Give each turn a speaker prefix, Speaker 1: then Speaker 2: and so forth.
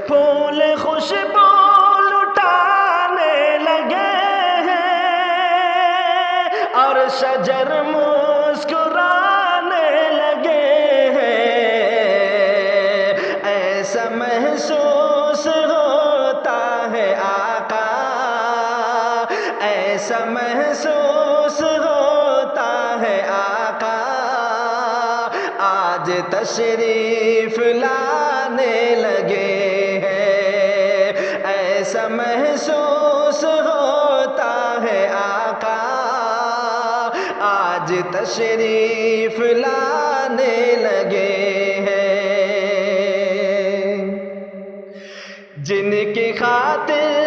Speaker 1: پھول خوشبو لٹانے لگے ہیں اور شجر مسکرانے لگے ہیں، ایسا محسوس ہوتا ہے آقا، ایسا محسوس ہوتا ہے آقا، آج تشریف لانے لگے ہیں، ایسا محسوس ہوتا ہے آقا، آج تشریف لانے لگے ہیں، جن کی خاطر